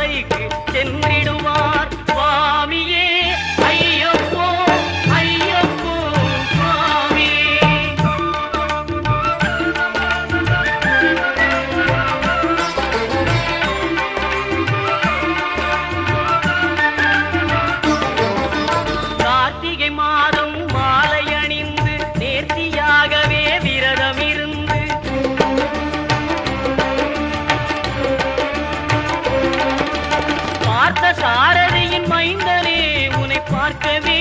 மலைக்கு சென்றிடுவார் சுவாமியே ஐயப்போ ஐயப்போ சுவாமி. கார்த்திகை மாதம் மாலை அணிந்து நேர்த்தியாகவே விரதம் இருந்து பார்த்த சாரதியின் மைந்தனே உன்னை பார்க்கவே